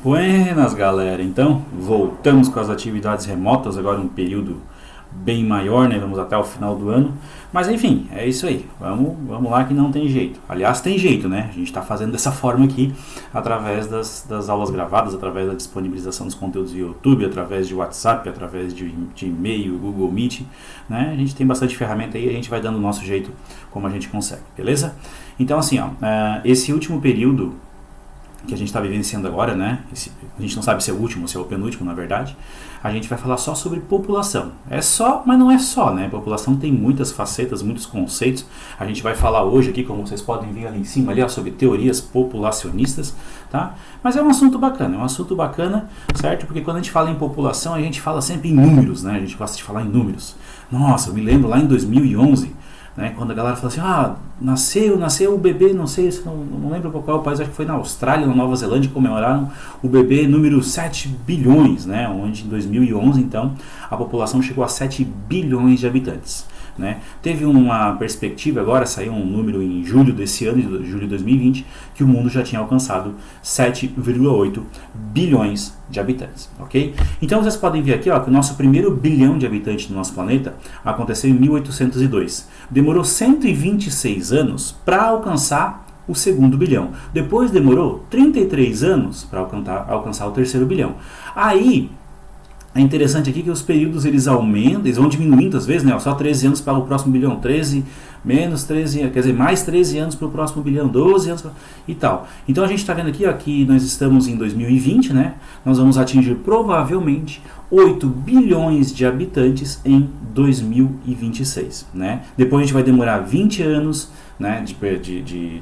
Buenas, galera. Então, voltamos com as atividades remotas, agora um período bem maior, né? Vamos até o final do ano. Mas enfim, é isso aí. Vamos lá que não tem jeito. Aliás, tem jeito, né? A gente está fazendo dessa forma aqui, através das aulas gravadas, através da disponibilização dos conteúdos via YouTube, através de WhatsApp, através de e-mail, Google Meet, né? A gente tem bastante ferramenta aí, a gente vai dando o nosso jeito como a gente consegue, beleza? Então assim, ó, esse último período que a gente está vivenciando agora, né? A gente não sabe se é o último ou se é o penúltimo, na verdade. A gente vai falar só sobre população. É só, mas não é só, né? População tem muitas facetas, muitos conceitos. A gente vai falar hoje aqui, como vocês podem ver ali em cima, ali, ó, sobre teorias populacionistas, tá? Mas é um assunto bacana, certo? Porque quando a gente fala em população, a gente fala sempre em números, né? A gente gosta de falar em números. Nossa, eu me lembro lá em 2011, né, quando a galera falou assim, nasceu o bebê, não sei, não lembro qual é o país, acho que foi na Austrália, na Nova Zelândia, comemoraram o bebê número 7 bilhões, né, onde em 2011, então, a população chegou a 7 bilhões de habitantes. Né? Teve uma perspectiva, agora saiu um número em julho desse ano, julho de 2020, que o mundo já tinha alcançado 7,8 bilhões de habitantes, ok? Então vocês podem ver aqui, ó, que o nosso primeiro bilhão de habitantes do nosso planeta aconteceu em 1802. Demorou 126 anos para alcançar o segundo bilhão. Depois demorou 33 anos para alcançar o terceiro bilhão. Aí é interessante aqui que os períodos eles aumentam, eles vão diminuindo às vezes, né? Só 13 anos para o próximo bilhão, 13 menos 13, quer dizer, mais 13 anos para o próximo bilhão, 12 anos e tal. Então a gente está vendo aqui, ó, que nós estamos em 2020, né? Nós vamos atingir provavelmente 8 bilhões de habitantes em 2026, né? Depois a gente vai demorar 20 anos, né,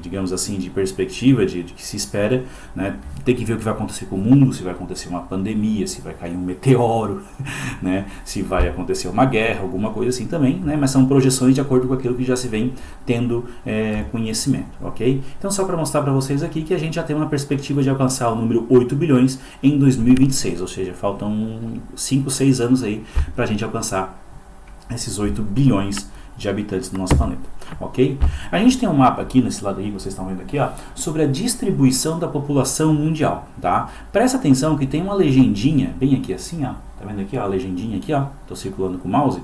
digamos assim, de perspectiva, de que se espera, né, tem que ver o que vai acontecer com o mundo, se vai acontecer uma pandemia, se vai cair um meteoro, né, se vai acontecer uma guerra, alguma coisa assim também, né, mas são projeções de acordo com aquilo que já se vem tendo conhecimento, ok? Então só para mostrar para vocês aqui que a gente já tem uma perspectiva de alcançar o número 8 bilhões em 2026, ou seja, faltam 5, 6 anos aí para a gente alcançar esses 8 bilhões de habitantes do nosso planeta, ok? A gente tem um mapa aqui, nesse lado aí, vocês estão vendo aqui, ó, sobre a distribuição da população mundial, tá? Presta atenção que tem uma legendinha, bem aqui assim, ó, tá vendo aqui, ó, a legendinha aqui, ó, tô circulando com o mouse,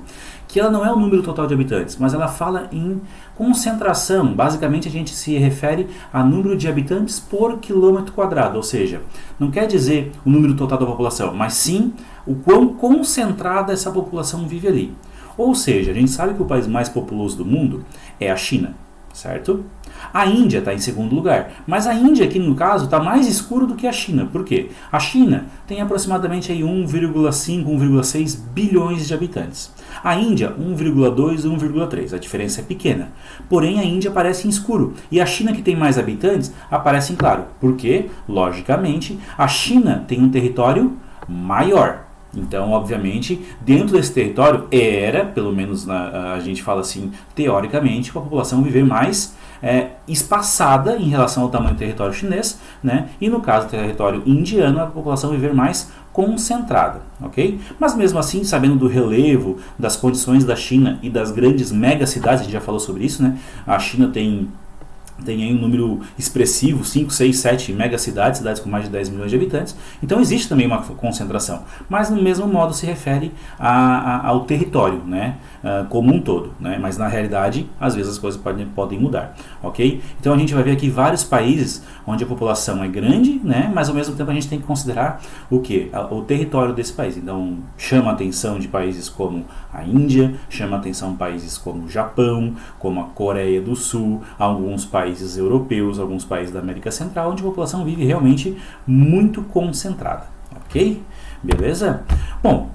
que ela não é o número total de habitantes, mas ela fala em concentração. Basicamente a gente se refere a número de habitantes por quilômetro quadrado, ou seja, não quer dizer o número total da população, mas sim o quão concentrada essa população vive ali. Ou seja, a gente sabe que o país mais populoso do mundo é a China, certo? A Índia está em segundo lugar, mas a Índia aqui no caso está mais escuro do que a China. Por quê? A China tem aproximadamente aí 1,5, 1,6 bilhões de habitantes. A Índia, 1,2, 1,3. A diferença é pequena. Porém, a Índia aparece em escuro. E a China, que tem mais habitantes, aparece em claro. Por quê? Logicamente, a China tem um território maior. Então, obviamente, dentro desse território era, pelo menos a gente fala assim, teoricamente, com a população viver mais espaçada em relação ao tamanho do território chinês, né? E no caso do território indiano, a população viver mais concentrada, ok? Mas mesmo assim, sabendo do relevo, das condições da China e das grandes megacidades, a gente já falou sobre isso, né? A China tem aí um número expressivo, 5, 6, 7 megacidades, cidades com mais de 10 milhões de habitantes. Então existe também uma concentração, mas no mesmo modo se refere ao território, né, como um todo, né, mas na realidade às vezes as coisas podem mudar, ok? Então a gente vai ver aqui vários países onde a população é grande, né, mas ao mesmo tempo a gente tem que considerar o que? O território desse país. Então chama a atenção de países como a Índia, chama a atenção de países como o Japão, como a Coreia do Sul, alguns países europeus, alguns países da América Central, onde a população vive realmente muito concentrada, ok? Beleza? Bom,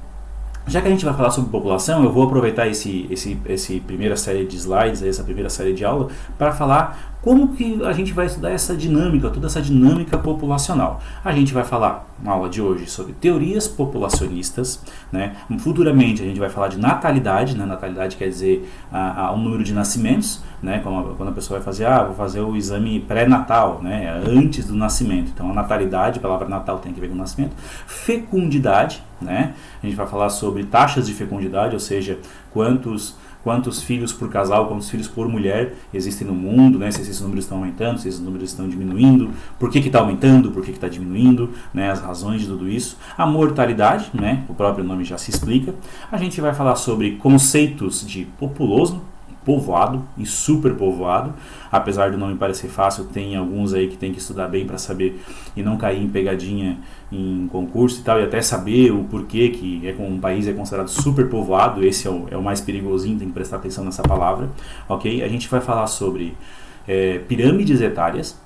já que a gente vai falar sobre população, eu vou aproveitar esse primeira série de slides, essa primeira série de aula, para falar como que a gente vai estudar essa dinâmica, toda essa dinâmica populacional. A gente vai falar na aula de hoje sobre teorias populacionistas, né? Futuramente a gente vai falar de natalidade, né? Natalidade quer dizer o número de nascimentos, né? Quando a pessoa vai fazer, vou fazer o exame pré-natal, né? Antes do nascimento. Então a natalidade, a palavra natal tem a ver com o nascimento. Fecundidade, né? A gente vai falar sobre taxas de fecundidade, ou seja, quantos quantos filhos por casal, quantos filhos por mulher existem no mundo, né? Se esses números estão aumentando, se esses números estão diminuindo, por que está aumentando, por que está diminuindo, né? As razões de tudo isso. A mortalidade, né? O próprio nome já se explica. A gente vai falar sobre conceitos de populoso, povoado e superpovoado. Apesar do nome parecer fácil, tem alguns aí que tem que estudar bem para saber e não cair em pegadinha em concurso e tal, e até saber o porquê que um país é considerado superpovoado. Esse é o mais perigosinho, tem que prestar atenção nessa palavra, ok? A gente vai falar sobre pirâmides etárias,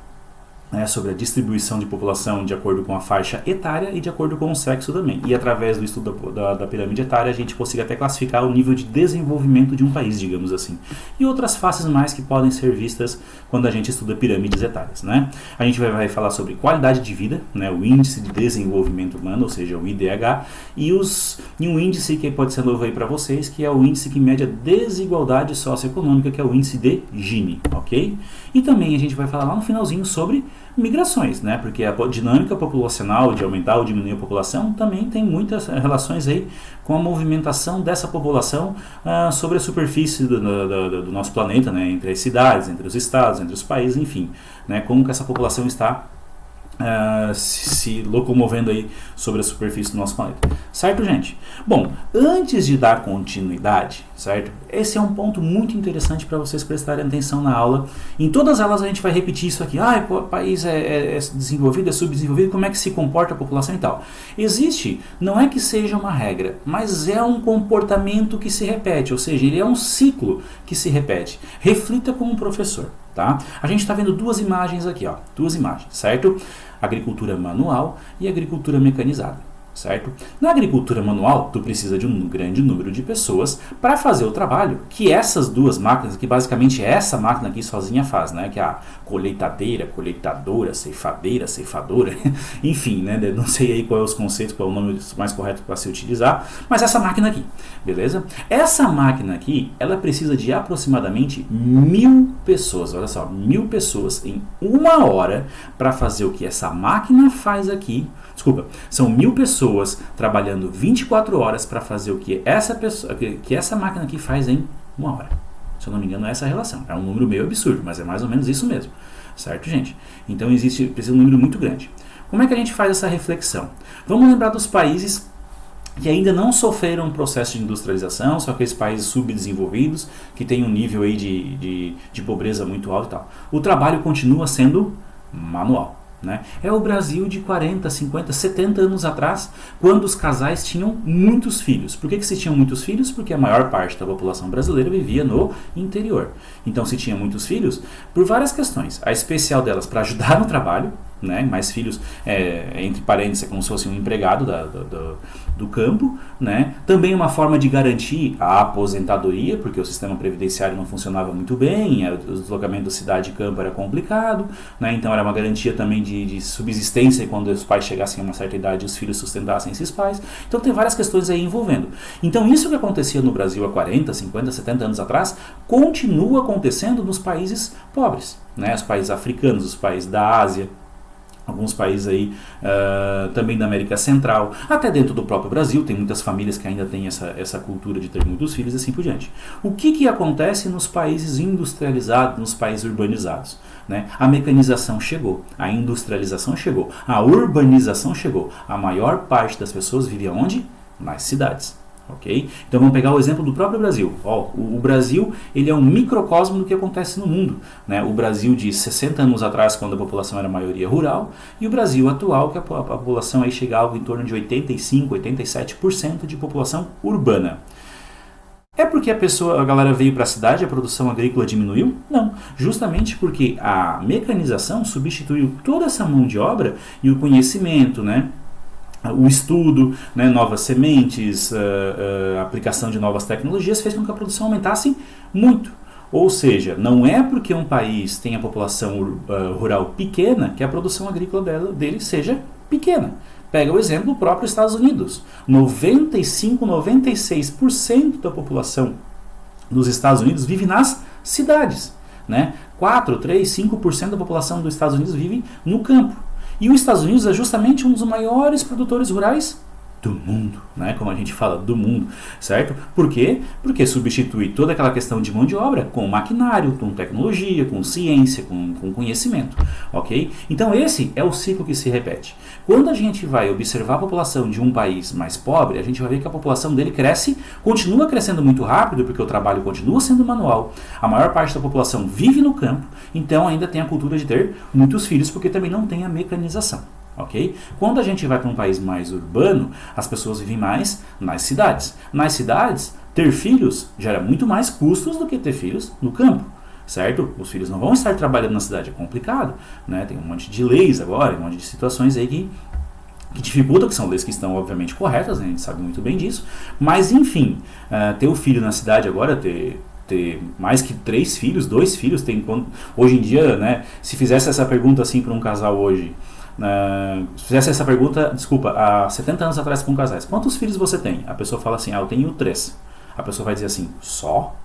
né, sobre a distribuição de população de acordo com a faixa etária e de acordo com o sexo também. E através do estudo da pirâmide etária a gente consiga até classificar o nível de desenvolvimento de um país, digamos assim. E outras faces mais que podem ser vistas quando a gente estuda pirâmides etárias, né? A gente vai falar sobre qualidade de vida, né, o índice de desenvolvimento humano, ou seja, o IDH, e um índice que pode ser novo aí para vocês, que é o índice que mede a desigualdade socioeconômica, que é o índice de Gini, ok? E também a gente vai falar lá no finalzinho sobre migrações, né? Porque a dinâmica populacional de aumentar ou diminuir a população também tem muitas relações aí com a movimentação dessa população sobre a superfície do nosso planeta, né? Entre as cidades, entre os estados, entre os países, enfim, né? Como que essa população está se locomovendo aí sobre a superfície do nosso planeta. Certo, gente? Bom, antes de dar continuidade, certo? Esse é um ponto muito interessante para vocês prestarem atenção na aula. Em todas elas a gente vai repetir isso aqui. O país é desenvolvido, é subdesenvolvido, como é que se comporta a população e tal. Existe, não é que seja uma regra, mas é um comportamento que se repete, ou seja, ele é um ciclo que se repete. Reflita como um professor, tá? A gente está vendo duas imagens aqui, ó, duas imagens, certo? Agricultura manual e agricultura mecanizada, certo? Na agricultura manual, tu precisa de um grande número de pessoas para fazer o trabalho que essas duas máquinas, que basicamente essa máquina aqui sozinha faz, né? Que é a colheitadeira, colheitadora, ceifadeira, ceifadora, enfim, né? Não sei aí qual é os conceitos, qual é o nome mais correto para se utilizar, mas essa máquina aqui, beleza? Essa máquina aqui, ela precisa de aproximadamente 1000 pessoas, olha só, 1000 pessoas em 1 hora para fazer o que essa máquina faz aqui. Desculpa, são 1000 pessoas trabalhando 24 horas para fazer o que essa máquina aqui faz em 1 hora. Se eu não me engano, é essa a relação. É um número meio absurdo, mas é mais ou menos isso mesmo. Certo, gente? Então precisa um número muito grande. Como é que a gente faz essa reflexão? Vamos lembrar dos países que ainda não sofreram um processo de industrialização, são aqueles países subdesenvolvidos, que têm um nível aí de pobreza muito alto e tal. O trabalho continua sendo manual. Né? É o Brasil de 40, 50, 70 anos atrás, quando os casais tinham muitos filhos. Por que se tinham muitos filhos? Porque a maior parte da população brasileira vivia no interior. Então se tinha muitos filhos por várias questões. A especial delas para ajudar no trabalho, né? Mais filhos, entre parênteses, é como se fosse um empregado do campo, né? Também uma forma de garantir a aposentadoria, porque o sistema previdenciário não funcionava muito bem, o deslocamento da cidade e campo era complicado, né? Então era uma garantia também de subsistência quando os pais chegassem a uma certa idade e os filhos sustentassem esses pais. Então tem várias questões aí envolvendo. Então isso que acontecia no Brasil há 40, 50, 70 anos atrás, continua acontecendo nos países pobres, né? Os países africanos, os países da Ásia, alguns países aí também da América Central, até dentro do próprio Brasil, tem muitas famílias que ainda têm essa cultura de ter muitos filhos e assim por diante. O que acontece nos países industrializados, nos países urbanizados? Né? A mecanização chegou, a industrialização chegou, a urbanização chegou. A maior parte das pessoas vive onde? Nas cidades. Okay? Então vamos pegar o exemplo do próprio Brasil. O Brasil ele é um microcosmo do que acontece no mundo, né? O Brasil de 60 anos atrás, quando a população era maioria rural, e o Brasil atual, que a população aí chega a algo em torno de 85, 87% de população urbana. É porque a galera veio para a cidade e a produção agrícola diminuiu? Não, justamente porque a mecanização substituiu toda essa mão de obra e o conhecimento, né? O estudo, né, novas sementes, a aplicação de novas tecnologias fez com que a produção aumentasse muito. Ou seja, não é porque um país tem a população rural pequena que a produção agrícola dele seja pequena. Pega o exemplo do próprio Estados Unidos. 95, 96% da população dos Estados Unidos vive nas cidades. Né? 4, 3, 5% da população dos Estados Unidos vive no campo. E os Estados Unidos é justamente um dos maiores produtores rurais do mundo, né? Como a gente fala, do mundo, certo? Por quê? Porque substitui toda aquela questão de mão de obra com maquinário, com tecnologia, com ciência, com conhecimento, ok? Então esse é o ciclo que se repete. Quando a gente vai observar a população de um país mais pobre, a gente vai ver que a população dele cresce, continua crescendo muito rápido, porque o trabalho continua sendo manual, a maior parte da população vive no campo, então ainda tem a cultura de ter muitos filhos, porque também não tem a mecanização. Okay? Quando a gente vai para um país mais urbano, as pessoas vivem mais nas cidades. Nas cidades, ter filhos gera muito mais custos do que ter filhos no campo, certo? Os filhos não vão estar trabalhando na cidade, é complicado, né? Tem um monte de leis agora, um monte de situações aí que dificultam, que são leis que estão obviamente corretas, né? A gente sabe muito bem disso, mas enfim, ter o filho na cidade agora, ter mais que 3 filhos, 2 filhos, hoje em dia, né? Se fizesse essa pergunta assim para um casal hoje, se fizesse essa pergunta, há 70 anos atrás com casais, quantos filhos você tem? A pessoa fala assim, eu tenho 3. A pessoa vai dizer assim, só?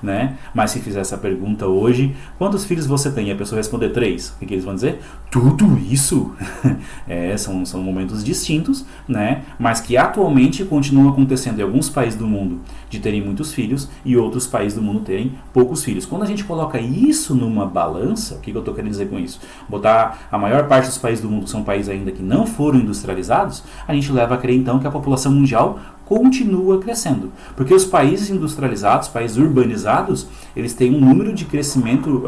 Né? Mas se fizer essa pergunta hoje, quantos filhos você tem? E a pessoa responder 3, o que eles vão dizer? Tudo isso? São momentos distintos, né? Mas que atualmente continuam acontecendo em alguns países do mundo de terem muitos filhos e outros países do mundo terem poucos filhos. Quando a gente coloca isso numa balança, o que eu estou querendo dizer com isso? Botar a maior parte dos países do mundo são países ainda que não foram industrializados, a gente leva a crer então que a população mundial continua crescendo, porque os países industrializados, países urbanizados, eles têm um número de crescimento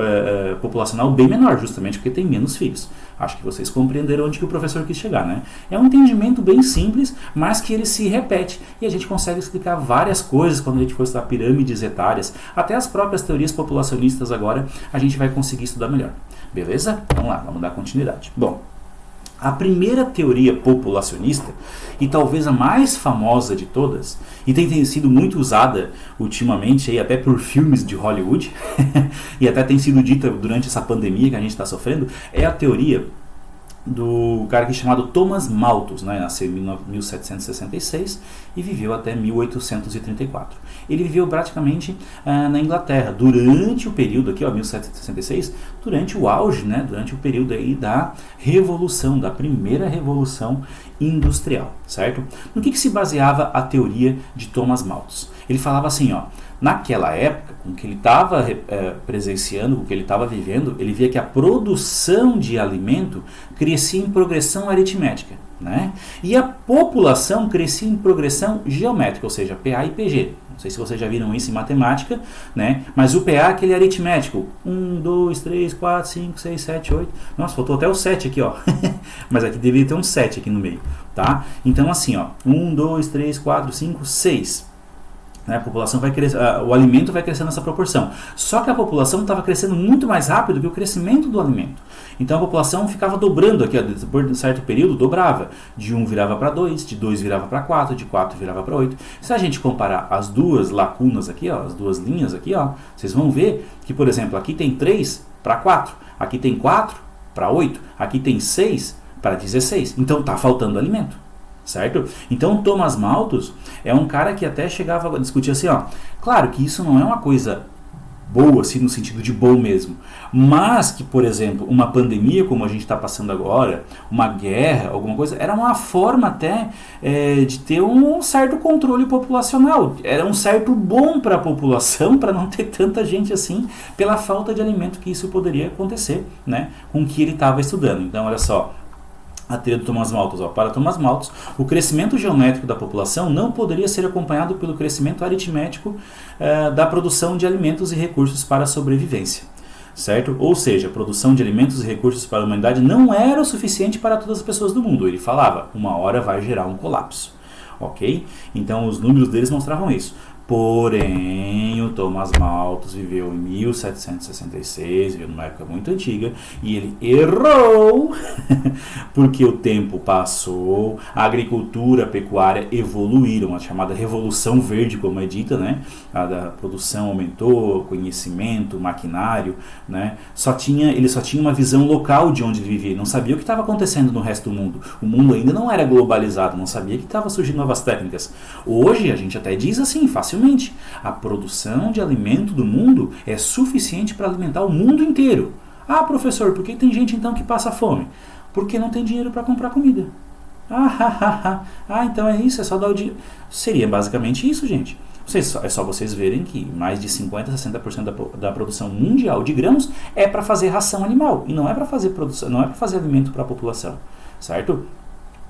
populacional bem menor, justamente porque tem menos filhos. Acho que vocês compreenderam onde que o professor quis chegar, né? É um entendimento bem simples, mas que ele se repete, e a gente consegue explicar várias coisas quando a gente for estudar pirâmides etárias, até as próprias teorias populacionistas agora, a gente vai conseguir estudar melhor. Beleza? Vamos lá, vamos dar continuidade. Bom, a primeira teoria populacionista, e talvez a mais famosa de todas, e tem sido muito usada ultimamente aí, até por filmes de Hollywood, e até tem sido dita durante essa pandemia que a gente está sofrendo, é a teoria do cara que é chamado Thomas Malthus, né? Nasceu em 1766 e viveu até 1834. Ele viveu praticamente na Inglaterra durante o período aqui, 1766, durante o auge, né? Durante o período aí da Revolução, da primeira Revolução Industrial, certo? No que se baseava a teoria de Thomas Malthus? Ele falava assim, naquela época, com o que ele estava presenciando, com o que ele estava vivendo, ele via que a produção de alimento crescia em progressão aritmética, né? E a população crescia em progressão geométrica, ou seja, PA e PG. Não sei se vocês já viram isso em matemática, né? Mas o PA é aquele aritmético. 1, 2, 3, 4, 5, 6, 7, 8. Nossa, faltou até o 7 aqui, Mas aqui deveria ter um 7 aqui no meio, tá? Então assim, 1, 2, 3, 4, 5, 6. A população vai crescer, o alimento vai crescendo nessa proporção. Só que a população estava crescendo muito mais rápido que o crescimento do alimento. Então a população ficava dobrando aqui, depois de um certo período, dobrava. De 1 virava para 2, de 2 virava para 4, de 4 virava para 8. Se a gente comparar as duas lacunas aqui, as duas linhas aqui, vocês vão ver que, por exemplo, aqui tem 3 para 4, aqui tem 4 para 8, aqui tem 6 para 16. Então está faltando alimento. Certo? Então Thomas Malthus é um cara que até chegava a discutir assim, claro que isso não é uma coisa boa, assim, no sentido de bom mesmo, mas que, por exemplo, uma pandemia como a gente está passando agora, uma guerra, alguma coisa, era uma forma até de ter um certo controle populacional, era um certo bom para a população, para não ter tanta gente assim, pela falta de alimento que isso poderia acontecer, né, com o que ele estava estudando. Então, olha só, a teoria do Thomas Malthus. Para Thomas Malthus, o crescimento geométrico da população não poderia ser acompanhado pelo crescimento aritmético da produção de alimentos e recursos para a sobrevivência. Certo? Ou seja, a produção de alimentos e recursos para a humanidade não era o suficiente para todas as pessoas do mundo. Ele falava, uma hora vai gerar um colapso. Ok? Então os números deles mostravam isso. Porém, o Thomas Malthus viveu em 1766, viveu numa época muito antiga, e ele errou, porque o tempo passou, a agricultura, a pecuária evoluíram, a chamada Revolução Verde, como é dita, né? A da produção aumentou, conhecimento, maquinário, né? Ele só tinha uma visão local de onde ele vivia, não sabia o que estava acontecendo no resto do mundo. O mundo ainda não era globalizado, não sabia que estava surgindo novas técnicas. Hoje, a gente até diz assim, facilmente, a produção de alimento do mundo é suficiente para alimentar o mundo inteiro. Professor, por que tem gente então que passa fome? Porque não tem dinheiro para comprar comida. Então é isso, é só dar o dinheiro. Seria basicamente isso, gente. É só vocês verem que mais de 50% a 60% da produção mundial de grãos é para fazer ração animal e não é para fazer produção, não é para fazer alimento para a população, certo?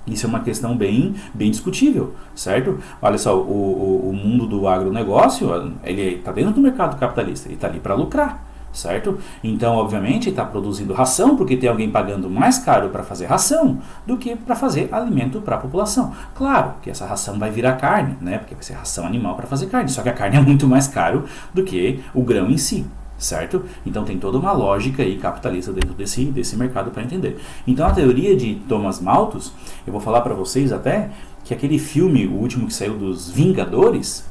Isso é uma questão bem discutível, certo? Olha só, o mundo do agronegócio, ele está dentro do mercado capitalista, ele está ali para lucrar, certo? Então, obviamente, está produzindo ração porque tem alguém pagando mais caro para fazer ração do que para fazer alimento para a população. Claro que essa ração vai virar carne, né? Porque vai ser ração animal para fazer carne, só que a carne é muito mais caro do que o grão em si. Certo? Então tem toda uma lógica aí capitalista dentro desse mercado para entender. Então a teoria de Thomas Malthus, eu vou falar para vocês até que aquele filme, o último que saiu dos Vingadores,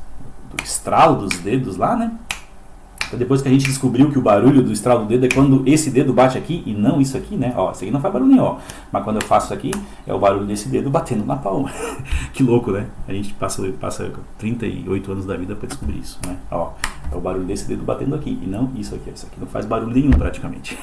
do estralo dos dedos lá, né? Depois que a gente descobriu que o barulho do estralo do dedo é quando esse dedo bate aqui e não isso aqui, né? Ó, esse aqui não faz barulho nenhum, ó. Mas quando eu faço isso aqui, é o barulho desse dedo batendo na palma. Que louco, né? A gente passa 38 anos da vida para descobrir isso, né? Ó, é o barulho desse dedo batendo aqui e não isso aqui. Isso aqui não faz barulho nenhum praticamente.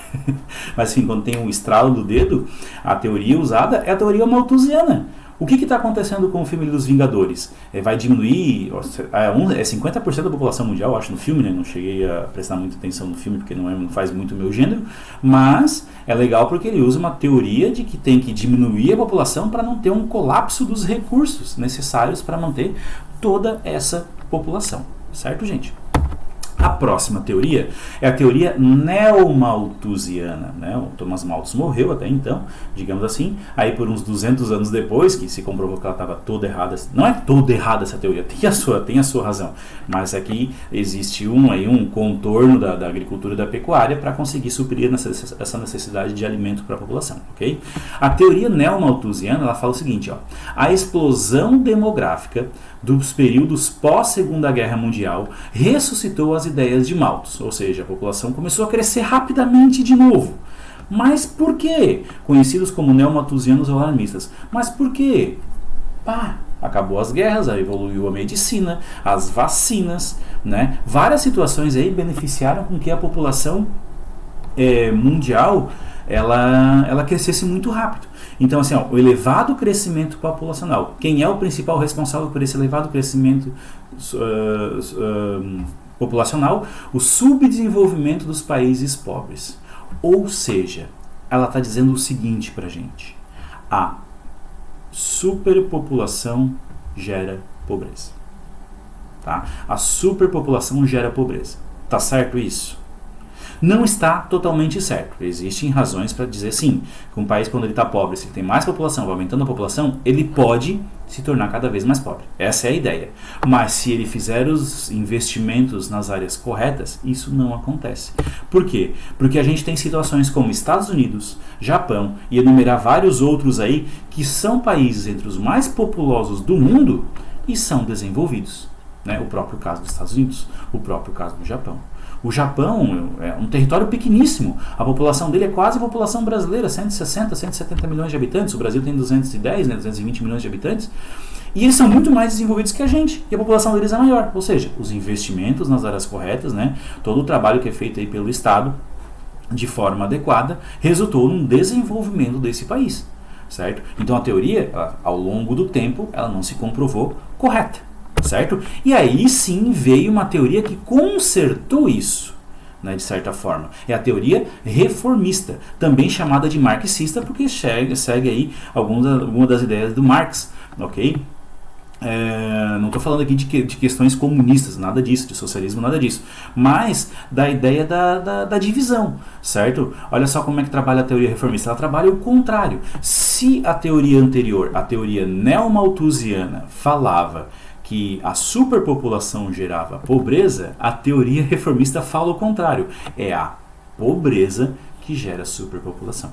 Mas enfim, quando tem um estralo do dedo, a teoria usada é a teoria malthusiana. O que está acontecendo com o filme dos Vingadores? Vai diminuir, é 50% da população mundial, acho, no filme, né? Não cheguei a prestar muita atenção no filme, porque não faz muito o meu gênero, mas é legal porque ele usa uma teoria de que tem que diminuir a população para não ter um colapso dos recursos necessários para manter toda essa população, certo, gente? A próxima teoria é a teoria neomalthusiana, né? O Thomas Malthus morreu até então, digamos assim, aí por uns 200 anos depois, que se comprovou que ela estava toda errada. Não é toda errada essa teoria, tem a sua razão, mas aqui existe um contorno da agricultura e da pecuária para conseguir suprir essa necessidade de alimento para a população, ok? A teoria neomalthusiana, ela fala o seguinte, ó: a explosão demográfica dos períodos pós-Segunda Guerra Mundial ressuscitou as ideias de Malthus, ou seja, a população começou a crescer rapidamente de novo. Mas por quê? Conhecidos como neomalthusianos ou alarmistas. Mas por quê? Acabou as guerras, aí evoluiu a medicina, as vacinas, né? Várias situações aí beneficiaram com que a população mundial ela crescesse muito rápido. Então, assim, o elevado crescimento populacional. Quem é o principal responsável por esse elevado crescimento populacional? O subdesenvolvimento dos países pobres. Ou seja, ela está dizendo o seguinte para a gente: a superpopulação gera pobreza. Tá? A superpopulação gera pobreza. Tá certo isso? Não está totalmente certo. Existem razões para dizer sim, que um país, quando ele está pobre, se ele tem mais população, vai aumentando a população, ele pode se tornar cada vez mais pobre. Essa é a ideia. Mas se ele fizer os investimentos nas áreas corretas, isso não acontece. Por quê? Porque a gente tem situações como Estados Unidos, Japão e enumerar vários outros aí, que são países entre os mais populosos do mundo e são desenvolvidos. Né? O próprio caso dos Estados Unidos, o próprio caso do Japão. O Japão é um território pequeníssimo, a população dele é quase a população brasileira, 160, 170 milhões de habitantes, o Brasil tem 210, 220 milhões de habitantes, e eles são muito mais desenvolvidos que a gente, e a população deles é maior, ou seja, os investimentos nas áreas corretas, né, todo o trabalho que é feito aí pelo Estado, de forma adequada, resultou num desenvolvimento desse país, certo? Então a teoria, ao longo do tempo, ela não se comprovou correta. Certo? E aí sim veio uma teoria que consertou isso, né, de certa forma. É a teoria reformista, também chamada de marxista, porque segue aí algumas das ideias do Marx, ok? Não estou falando aqui de questões comunistas, nada disso, de socialismo, nada disso, mas da ideia da divisão, certo? Olha só como é que trabalha a teoria reformista, ela trabalha o contrário. Se a teoria anterior, a teoria neomalthusiana, falava que a superpopulação gerava pobreza, a teoria reformista fala o contrário. É a pobreza que gera superpopulação.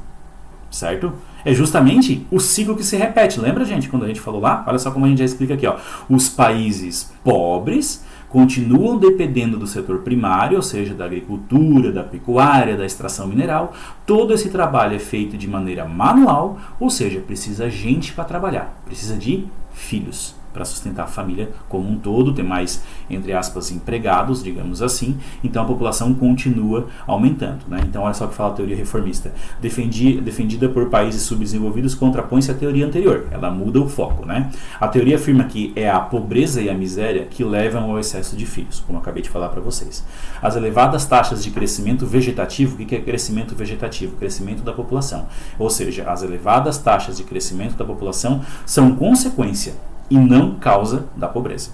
Certo? É justamente o ciclo que se repete. Lembra, gente, quando a gente falou lá? Olha só como a gente já explica aqui. Ó. Os países pobres continuam dependendo do setor primário, ou seja, da agricultura, da pecuária, da extração mineral. Todo esse trabalho é feito de maneira manual, ou seja, precisa gente para trabalhar. Precisa de filhos para sustentar a família como um todo, ter mais, entre aspas, empregados, digamos assim. Então a população continua aumentando, né? Então olha só o que fala a teoria reformista. Defendida por países subdesenvolvidos, contrapõe-se à teoria anterior. Ela muda o foco, né? A teoria afirma que é a pobreza e a miséria que levam ao excesso de filhos, como eu acabei de falar para vocês. As elevadas taxas de crescimento vegetativo, o que é crescimento vegetativo? Crescimento da população. Ou seja, as elevadas taxas de crescimento da população são consequência e não causa da pobreza.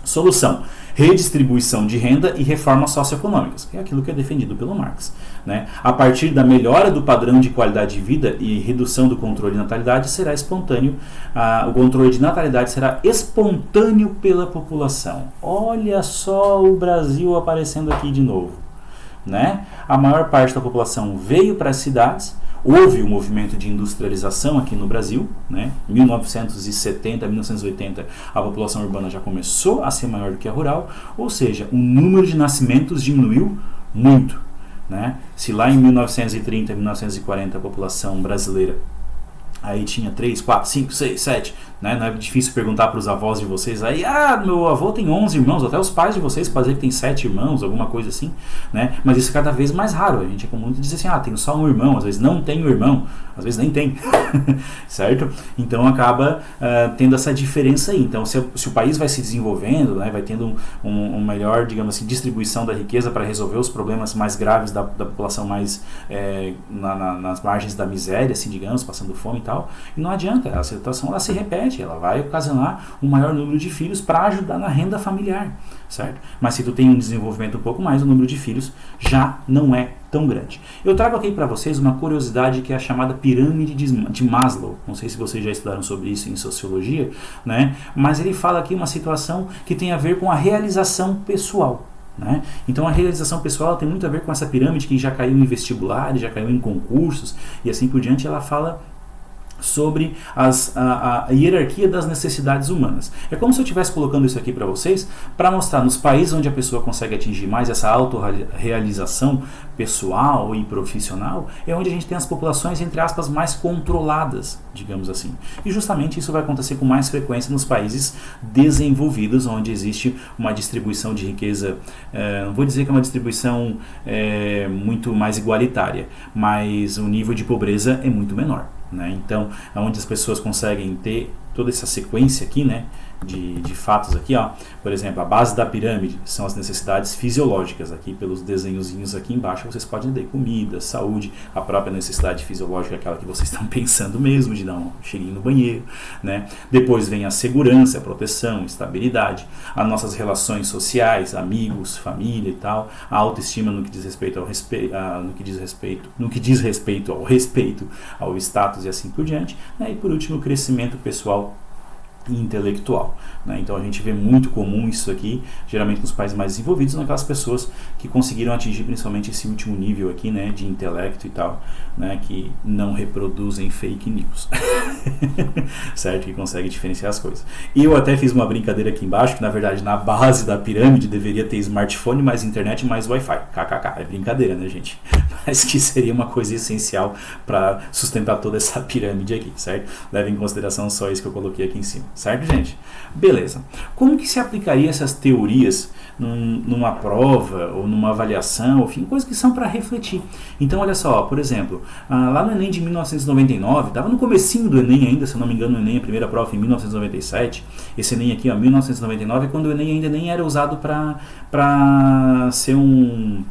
Solução: redistribuição de renda e reformas socioeconômicas, que é aquilo que é defendido pelo Marx, né? A partir da melhora do padrão de qualidade de vida e redução do controle de natalidade, será espontâneo, o controle de natalidade será espontâneo pela população. Olha só o Brasil aparecendo aqui de novo, né? A maior parte da população veio para as cidades. Houve um movimento de industrialização aqui no Brasil, né? 1970, 1980, a população urbana já começou a ser maior do que a rural, ou seja, o número de nascimentos diminuiu muito, né? Se lá em 1930, 1940 a população brasileira aí tinha 3, 4, 5, 6, 7, né? Não é difícil perguntar para os avós de vocês aí, meu avô tem 11 irmãos, até os pais de vocês podem dizer que tem 7 irmãos, alguma coisa assim, né? Mas isso é cada vez mais raro, a gente é comum dizer assim, tenho só um irmão, às vezes não tenho irmão, às vezes nem tem, certo? Então acaba tendo essa diferença aí. Então se o país vai se desenvolvendo, né, vai tendo um melhor, digamos assim, distribuição da riqueza para resolver os problemas mais graves da população mais nas margens da miséria, assim, digamos, passando fome e tal, e não adianta, a situação ela se repete, ela vai ocasionar um maior número de filhos para ajudar na renda familiar, certo? Mas se tu tem um desenvolvimento um pouco mais, o número de filhos já não é tão grande. Eu trago aqui para vocês uma curiosidade que é a chamada pirâmide de Maslow. Não sei se vocês já estudaram sobre isso em sociologia, né? Mas ele fala aqui uma situação que tem a ver com a realização pessoal, né? Então a realização pessoal tem muito a ver com essa pirâmide que já caiu em vestibulares, já caiu em concursos e assim por diante. Ela fala sobre a hierarquia das necessidades humanas. É como se eu estivesse colocando isso aqui para vocês, para mostrar nos países onde a pessoa consegue atingir mais essa autorrealização pessoal e profissional, é onde a gente tem as populações, entre aspas, mais controladas, digamos assim. E justamente isso vai acontecer com mais frequência nos países desenvolvidos, onde existe uma distribuição de riqueza, não vou dizer que é uma distribuição muito mais igualitária, mas o nível de pobreza é muito menor, né? Então, onde as pessoas conseguem ter toda essa sequência aqui, né, de fatos aqui, ó. Por exemplo, a base da pirâmide são as necessidades fisiológicas. Aqui pelos desenhozinhos aqui embaixo vocês podem ver comida, saúde, a própria necessidade fisiológica, aquela que vocês estão pensando mesmo, de dar um cheirinho no banheiro, né? Depois vem a segurança, a proteção, estabilidade, as nossas relações sociais, amigos, família e tal, a autoestima no que diz respeito ao respeito ao status e assim por diante, né? E por último, o crescimento pessoal e intelectual, né? Então a gente vê muito comum isso aqui, geralmente nos países mais desenvolvidos, naquelas pessoas que conseguiram atingir principalmente esse último nível aqui, né, de intelecto e tal, né, que não reproduzem fake news, certo? Que conseguem diferenciar as coisas. E eu até fiz uma brincadeira aqui embaixo, que na verdade na base da pirâmide deveria ter smartphone, mais internet, mais Wi-Fi, kkk, é brincadeira, né, gente? Mas que seria uma coisa essencial para sustentar toda essa pirâmide aqui, certo? Leve em consideração só isso que eu coloquei aqui em cima, certo, gente? Beleza. Como que se aplicaria essas teorias numa prova ou numa avaliação, enfim, coisas que são para refletir? Então, olha só, por exemplo, lá no Enem de 1999, estava no comecinho do Enem ainda, se eu não me engano, o Enem, a primeira prova foi em 1997, esse Enem aqui, ó, 1999, quando o Enem ainda nem era usado para ser um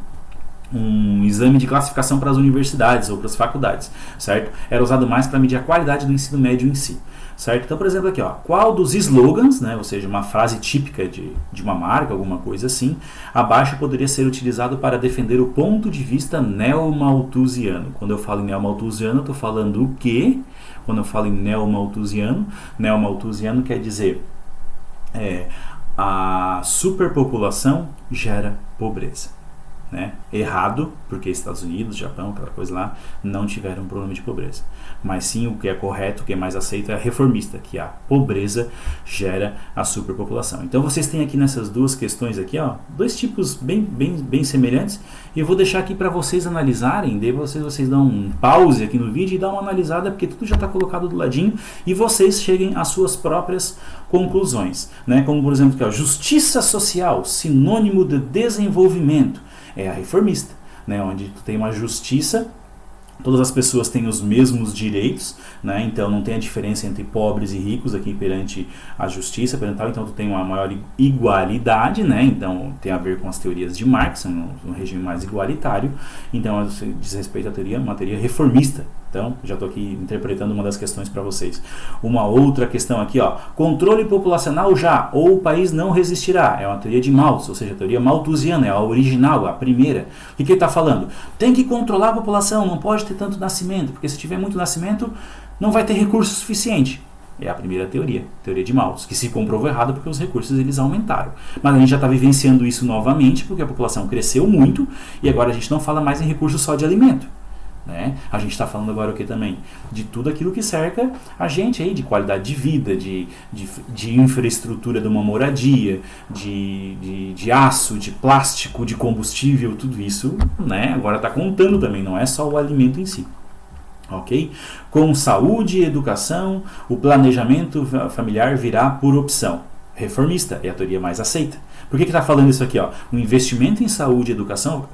exame de classificação para as universidades ou para as faculdades, certo? Era usado mais para medir a qualidade do ensino médio em si, certo? Então, por exemplo, aqui, ó, qual dos slogans, né, ou seja, uma frase típica de uma marca, alguma coisa assim, abaixo poderia ser utilizado para defender o ponto de vista neomalthusiano? Quando eu falo em neomalthusiano, eu estou falando o quê? Quando eu falo em neomalthusiano quer dizer a superpopulação gera pobreza. né? Errado, porque Estados Unidos, Japão, aquela coisa lá, não tiveram problema de pobreza. Mas sim, o que é correto, o que é mais aceito é a reformista, que a pobreza gera a superpopulação. Então vocês têm aqui nessas duas questões aqui, ó, dois tipos bem semelhantes, e eu vou deixar aqui para vocês analisarem, daí vocês dão um pause aqui no vídeo e dão uma analisada, porque tudo já está colocado do ladinho, e vocês cheguem às suas próprias conclusões, né? Como por exemplo, que, ó, justiça social, sinônimo de desenvolvimento, é a reformista, né? Onde tu tem uma justiça, todas as pessoas têm os mesmos direitos, né? Então não tem a diferença entre pobres e ricos aqui perante a justiça, então tu tem uma maior igualdade, né? Então tem a ver com as teorias de Marx, um regime mais igualitário, então diz respeito à uma teoria reformista. Então, já estou aqui interpretando uma das questões para vocês. Uma outra questão aqui, ó, controle populacional já, ou o país não resistirá. É uma teoria de Malthus, ou seja, a teoria malthusiana, é a original, a primeira. O que ele está falando? Tem que controlar a população, não pode ter tanto nascimento, porque se tiver muito nascimento, não vai ter recurso suficiente. É a primeira teoria de Malthus, que se comprovou errada porque os recursos eles aumentaram. Mas a gente já está vivenciando isso novamente, porque a população cresceu muito, e agora a gente não fala mais em recursos só de alimento. Né? A gente está falando agora o que também? De tudo aquilo que cerca a gente aí, de qualidade de vida, de infraestrutura de uma moradia, de aço, de plástico, de combustível, tudo isso, né? Agora está contando também, não é só o alimento em si. Ok? Com saúde e educação, o planejamento familiar virá por opção. Reformista é a teoria mais aceita. Por que está falando isso aqui? Ó? O investimento em saúde e educação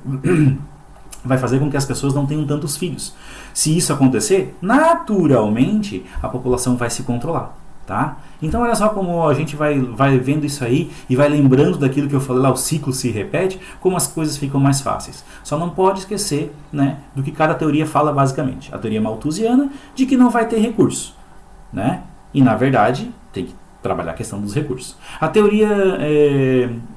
vai fazer com que as pessoas não tenham tantos filhos. Se isso acontecer, naturalmente a população vai se controlar, tá? Então olha só como a gente vai vendo isso aí e vai lembrando daquilo que eu falei lá, o ciclo se repete, como as coisas ficam mais fáceis. Só não pode esquecer, né, do que cada teoria fala basicamente. A teoria malthusiana de que não vai ter recurso, né? E na verdade tem que trabalhar a questão dos recursos. A teoria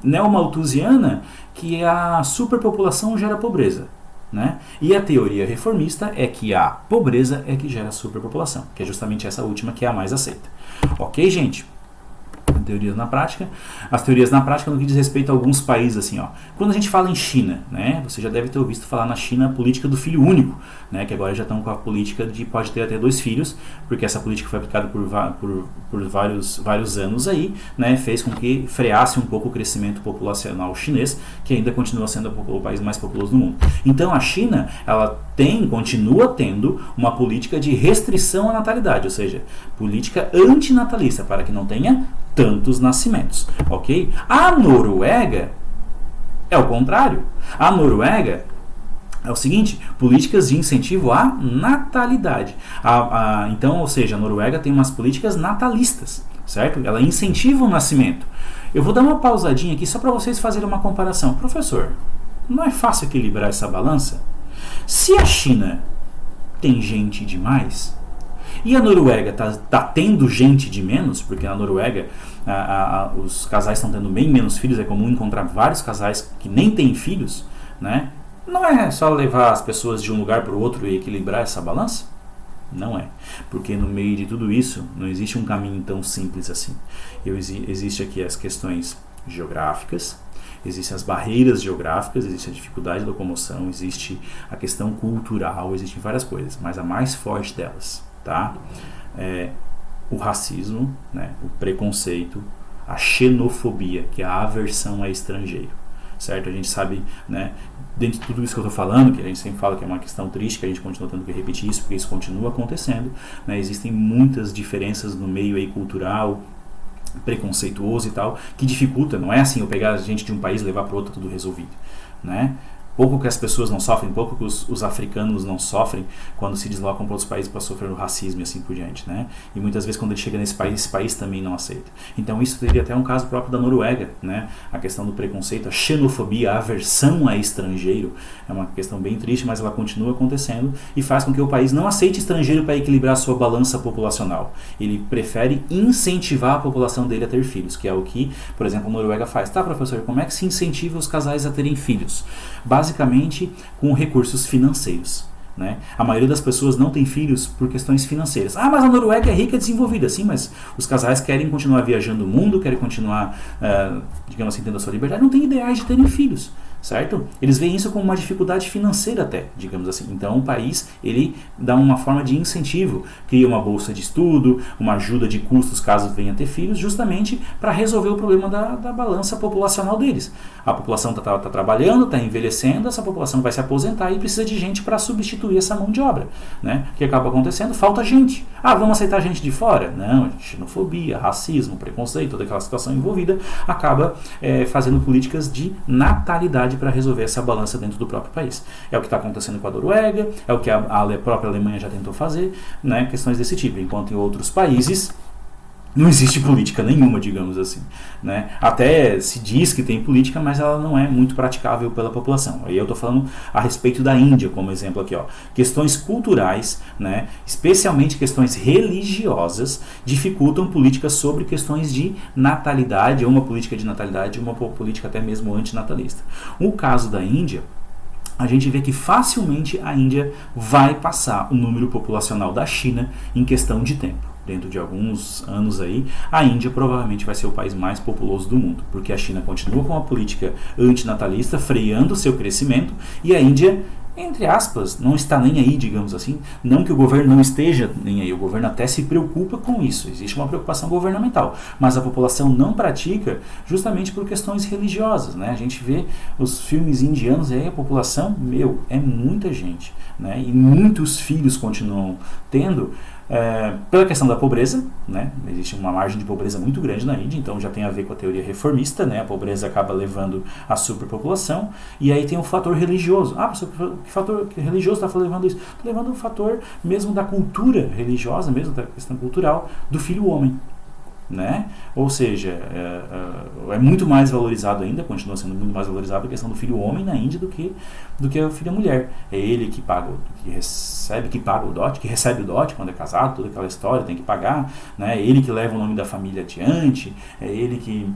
neomalthusiana que a superpopulação gera pobreza. Né? E a teoria reformista é que a pobreza é que gera a superpopulação, que é justamente essa última que é a mais aceita. Ok, gente? Teorias na prática. As teorias na prática no que diz respeito a alguns países, assim, ó. Quando a gente fala em China, né, você já deve ter ouvido falar na China a política do filho único, né, que agora já estão com a política de pode ter até 2 filhos, porque essa política foi aplicada por vários anos aí, né, fez com que freasse um pouco o crescimento populacional chinês, que ainda continua sendo o país mais populoso do mundo. Então a China, ela continua tendo uma política de restrição à natalidade, ou seja, política antinatalista, para que não tenha tantos nascimentos, ok? A Noruega é o contrário. A Noruega é o seguinte, políticas de incentivo à natalidade. Então, ou seja, a Noruega tem umas políticas natalistas, certo? Ela incentiva o nascimento. Eu vou dar uma pausadinha aqui só para vocês fazerem uma comparação. Professor, não é fácil equilibrar essa balança? Se a China tem gente demais e a Noruega está tendo gente de menos, porque na Noruega os casais estão tendo bem menos filhos, é comum encontrar vários casais que nem têm filhos, né? Não é só levar as pessoas de um lugar para o outro e equilibrar essa balança? Não é, porque no meio de tudo isso não existe um caminho tão simples assim. Existe aqui as questões geográficas, existem as barreiras geográficas, existe a dificuldade de locomoção, existe a questão cultural, existem várias coisas, mas a mais forte delas, tá? É o racismo, né? O preconceito, a xenofobia, que é a aversão a estrangeiro, certo? A gente sabe, né, dentro de tudo isso que eu estou falando, que a gente sempre fala que é uma questão triste, que a gente continua tendo que repetir isso, porque isso continua acontecendo, né? Existem muitas diferenças no meio aí cultural, preconceituoso e tal, que dificulta, não é assim eu pegar a gente de um país e levar para outro tudo resolvido, né? Pouco que as pessoas não sofrem, pouco que os africanos não sofrem quando se deslocam para outros países para sofrer o racismo e assim por diante, né? E muitas vezes quando ele chega nesse país, esse país também não aceita. Então isso teria até um caso próprio da Noruega, né? A questão do preconceito, a xenofobia, a aversão a estrangeiro é uma questão bem triste, mas ela continua acontecendo e faz com que o país não aceite estrangeiro para equilibrar a sua balança populacional. Ele prefere incentivar a população dele a ter filhos, que é o que, por exemplo, a Noruega faz. Tá, professor, como é que se incentiva os casais a terem filhos? Basicamente com recursos financeiros, né? A maioria das pessoas não tem filhos por questões financeiras. Ah, mas a Noruega é rica e desenvolvida. Sim, mas os casais querem continuar viajando o mundo, querem continuar, digamos assim, tendo a sua liberdade, não tem ideais de terem filhos, certo? Eles veem isso como uma dificuldade financeira até, digamos assim. Então o país, ele dá uma forma de incentivo, cria uma bolsa de estudo, uma ajuda de custos caso venha ter filhos, justamente para resolver o problema da balança populacional deles. A população está trabalhando, está envelhecendo, essa população vai se aposentar e precisa de gente para substituir essa mão de obra, né? O que acaba acontecendo? Falta gente. Ah, vamos aceitar gente de fora? Não, xenofobia, racismo, preconceito, toda aquela situação envolvida acaba fazendo políticas de natalidade para resolver essa balança dentro do próprio país. É o que está acontecendo com a Noruega, é o que a própria Alemanha já tentou fazer, né? Questões desse tipo. Enquanto em outros países não existe política nenhuma, digamos assim, né? Até se diz que tem política, mas ela não é muito praticável pela população. Aí eu estou falando a respeito da Índia, como exemplo aqui, ó. Questões culturais, né? Especialmente questões religiosas, dificultam políticas sobre questões de natalidade, ou uma política de natalidade, uma política até mesmo antinatalista. O caso da Índia, a gente vê que facilmente a Índia vai passar o número populacional da China em questão de tempo. Dentro de alguns anos aí, a Índia provavelmente vai ser o país mais populoso do mundo, porque a China continua com uma política antinatalista, freando o seu crescimento, e a Índia, entre aspas, não está nem aí, digamos assim. Não que o governo não esteja nem aí, o governo até se preocupa com isso, existe uma preocupação governamental, mas a população não pratica justamente por questões religiosas, né? A gente vê os filmes indianos e aí a população, é muita gente, né? E muitos filhos continuam tendo, pela questão da pobreza, né? Existe uma margem de pobreza muito grande na Índia, então já tem a ver com a teoria reformista, né? A pobreza acaba levando à superpopulação, e aí tem o fator religioso. Ah, professor, que fator religioso está levando isso? Está levando o fator mesmo da cultura religiosa, mesmo da questão cultural, do filho homem. Né? Ou seja, é muito mais valorizado ainda, continua sendo muito mais valorizado a questão do filho homem na Índia do que a filha mulher. É ele que paga, que paga o dote, que recebe o dote quando é casado, toda aquela história, tem que pagar, né? É ele que leva o nome da família adiante, é ele que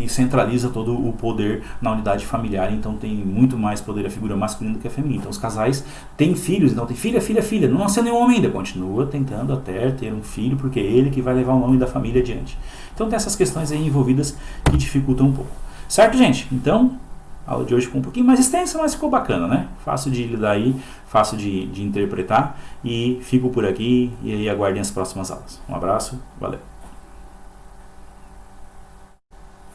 centraliza todo o poder na unidade familiar, então tem muito mais poder a figura masculina do que a feminina. Então os casais têm filhos, então tem filha, não nasceu nenhum homem ainda, continua tentando até ter um filho, porque é ele que vai levar o nome da família adiante. Então tem essas questões aí envolvidas que dificultam um pouco. Certo, gente? Então, a aula de hoje ficou um pouquinho mais extensa, mas ficou bacana, né? Fácil de lidar aí, fácil de interpretar, e fico por aqui e aí aguardem as próximas aulas. Um abraço, valeu!